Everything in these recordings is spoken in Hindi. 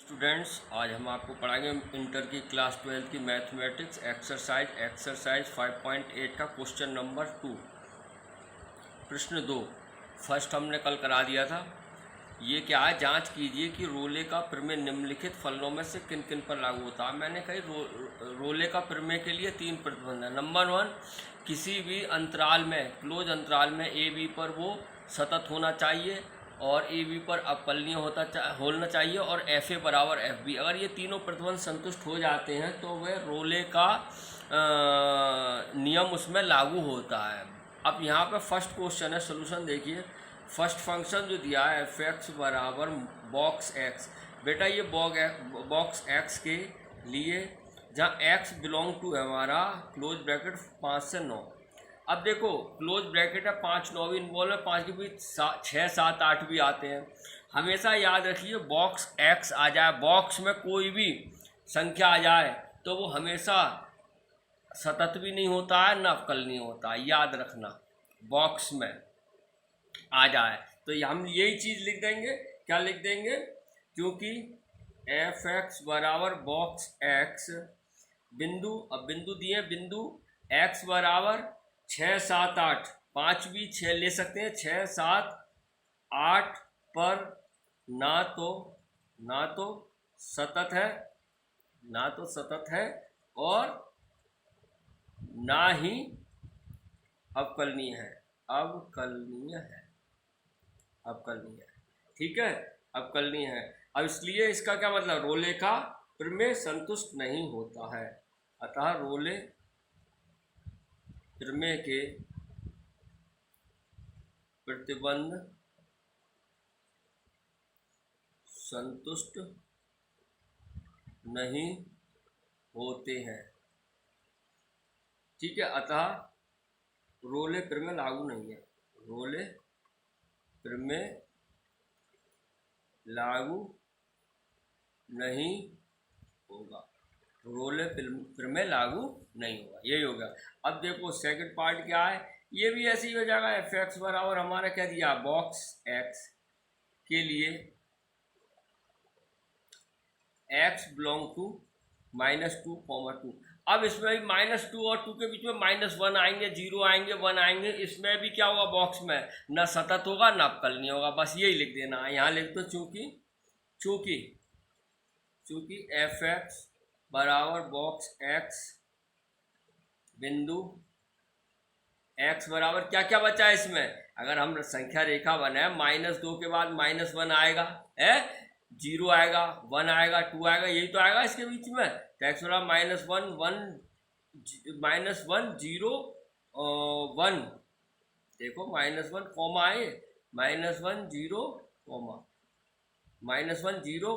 स्टूडेंट्स, आज हम आपको पढ़ाएंगे इंटर की क्लास 12 की मैथमेटिक्स एक्सरसाइज 5.8 का क्वेश्चन नंबर 2। प्रश्न 2 फर्स्ट हमने कल करा दिया था। ये क्या है, जांच कीजिए कि रोले का प्रमेय निम्नलिखित फलनों में से किन किन पर लागू होता है। मैंने कही रोले का प्रमेय के लिए 3 प्रतिबंध है। नंबर 1, किसी भी अंतराल में, क्लोज अंतराल में ए बी पर वो सतत होना चाहिए और ए बी पर अवकलनीय होना चाहिए और एफ ए बराबर एफ बी। अगर ये तीनों प्रतिबंध संतुष्ट हो जाते हैं तो वह रोले का नियम उसमें लागू होता है। अब यहाँ पे फर्स्ट क्वेश्चन है, सोल्यूशन देखिए। फर्स्ट फंक्शन जो दिया है एफ एक्स बराबर बॉक्स एक्स। बेटा ये बॉक्स एक्स के लिए जहाँ एक्स बिलोंग टू है हमारा क्लोज ब्रैकेट 5 से 9। अब देखो क्लोज ब्रैकेट है, 5 9 भी इन्वॉल्व है, 5 के बीच 6 7 8 भी आते हैं। हमेशा याद रखिए बॉक्स एक्स आ जाए, बॉक्स में कोई भी संख्या आ जाए तो वो हमेशा सतत भी नहीं होता है न अवकलनीय होता है। याद रखना, बॉक्स में आ जाए तो हम यही चीज़ लिख देंगे। क्या लिख देंगे? क्योंकि एफ एक्स बराबर बॉक्स एक्स बिंदु, अब बिंदु दिए, बिंदु एक्स बराबर 6 7 8, 5 भी 6 ले सकते हैं, 6 7 8 पर ना तो सतत है और ना ही अवकलनीय है। ठीक है, अवकलनीय है। अब इसलिए इसका क्या मतलब, रोले का प्रमेय संतुष्ट नहीं होता है। अतः रोले प्रमेय के प्रतिबंध संतुष्ट नहीं होते हैं। ठीक है, अतः रोले प्रमेय लागू नहीं है। रोले प्रमेय लागू नहीं होगा। रोले प्रमेय लागू नहीं होगा, यही होगा। अब देखो सेकंड पार्ट क्या है, ये भी ऐसे ही हो जाएगा। एफ एक्स बराबर हमारा क्या दिया, बॉक्स एक्स के लिए एक्स बिलोंग टू -2, 2। अब इसमें भी -2 और 2 के बीच में -1 आएंगे, 0 आएंगे, 1 आएंगे। इसमें भी क्या होगा, बॉक्स में न सतत होगा न अवकलनीय होगा। बस यही लिख देना है। यहाँ लिख दो चूंकि एफ एक्स बराबर बॉक्स एक्स बिंदु एक्स बराबर क्या क्या बचा है इसमें, अगर हम संख्या रेखा बनाए -2 के बाद -1 आएगा, 0 आएगा, 1 आएगा, 2 आएगा, यही तो आएगा इसके बीच में। तो एक्स बराबर -1 0 1, देखो -1 कॉमा है, -1 0 कॉमा -1 0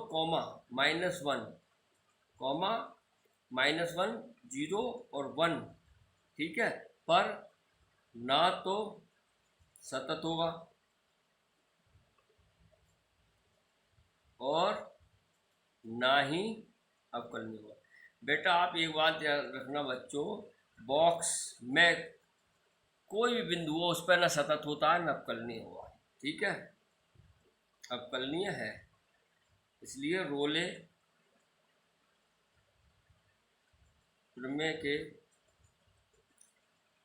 कॉमा -1 0 और 1। ठीक है, पर ना तो सतत होगा और ना ही अवकलनीय होगा। बेटा आप एक बात याद रखना बच्चों, बॉक्स में कोई भी बिंदु हो उस पर ना सतत होता है ना अवकलनीय होगा। ठीक है, अवकलनीय है, इसलिए रोले प्रमेय के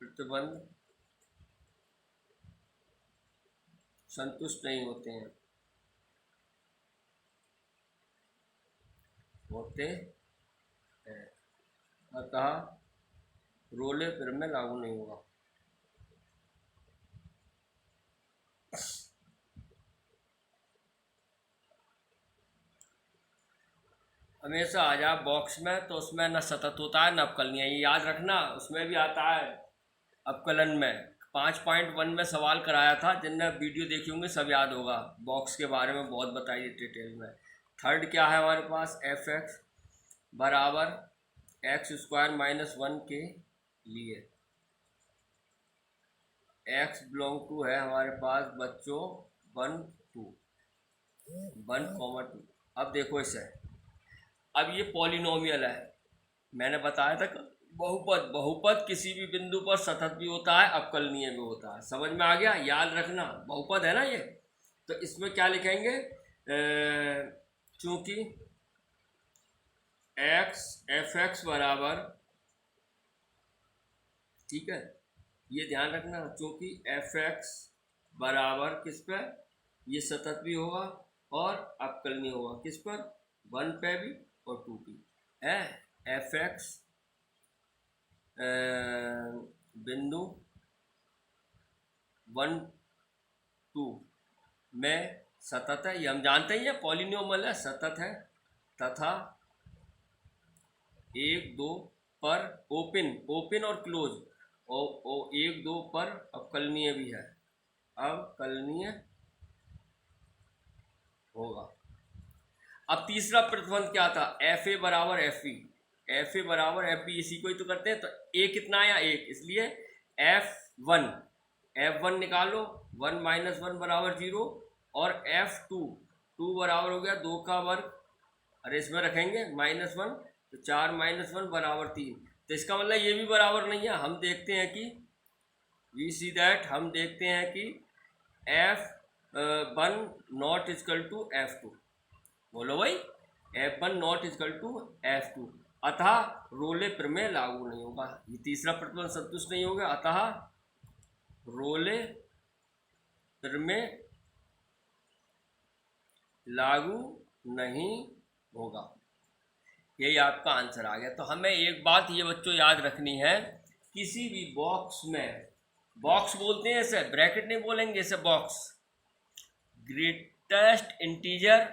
प्रतिबंध संतुष्ट नहीं होते हैं। अतः रोले प्रमेय लागू नहीं होगा। हमेशा आ जाए बॉक्स में तो उसमें न सतत होता है न अवकलनीय, ये याद रखना। उसमें भी आता है अवकलन में, 5.1 में सवाल कराया था, जिनने वीडियो देखी होंगे सब याद होगा। बॉक्स के बारे में बहुत बताइए डिटेल में। थर्ड क्या है हमारे पास, एफ एक्स बराबर x² -1 के लिए x बिलोंग टू है हमारे पास बच्चों 1 2। अब देखो इसे, अब ये पॉलिनोमियल है, मैंने बताया था बहुपद किसी भी बिंदु पर सतत भी होता है, अवकलनीय भी होता है। समझ में आ गया? याद रखना, बहुपद है ना ये। तो इसमें क्या लिखेंगे, चूंकि एफ एक्स बराबर, ठीक है, ये ध्यान रखना, क्योंकि एफ एक्स बराबर किस पर, ये सतत भी होगा और अवकलनीय होगा, किस पर, 1 पे भी और 2 पे है। एफ एक्स बिंदु 1 2 में सतत है, ये हम जानते ही है, पॉलिनोमियल है, सतत है, तथा 1 2 पर ओपन और क्लोज, और 1 2 पर अवकलनीय भी है, अवकलनीय होगा। अब तीसरा प्रतिबंध क्या था, एफ ए बराबर एफ बी, एफ ए बराबर एफ बी, इसी को ही तो करते हैं। तो ए कितना आया, 1, इसलिए एफ वन निकालो, 1 - 1 बराबर 0, और एफ टू बराबर हो गया 2 का वर्ग, अरे इसमें रखेंगे -1, तो 4 - 1 बराबर 3। तो इसका मतलब ये भी बराबर नहीं है। हम देखते हैं कि हम देखते हैं कि F1 not equal to F2, बोलो भाई, F1 not equal to F2, अतः रोले प्रमेय लागू नहीं होगा। ये तीसरा प्रतिबंध संतुष्ट नहीं होगा, अतः रोले प्रमेय लागू नहीं होगा। यही आपका आंसर आ गया। तो हमें एक बात ये बच्चों याद रखनी है, किसी भी बॉक्स में, बॉक्स बोलते हैं इसे, ब्रैकेट नहीं बोलेंगे इसे, बॉक्स, ग्रेटेस्ट इंटीजर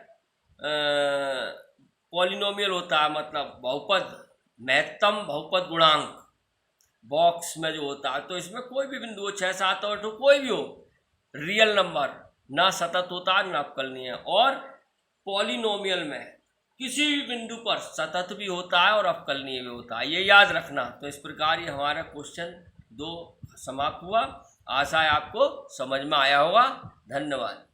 पॉलिनोमियल होता है, मतलब बहुपद, महत्तम बहुपद गुणांक बॉक्स में जो होता है। तो इसमें कोई भी बिंदु हो, 6 7 8 हो, कोई भी हो, रियल नंबर ना सतत होता है ना अवकलनीय, और पॉलिनोमियल में किसी भी बिंदु पर सतत भी होता है और अवकलनीय भी होता है, ये याद रखना। तो इस प्रकार ये हमारा क्वेश्चन 2 समाप्त हुआ। आशा है आपको समझ में आया होगा। धन्यवाद।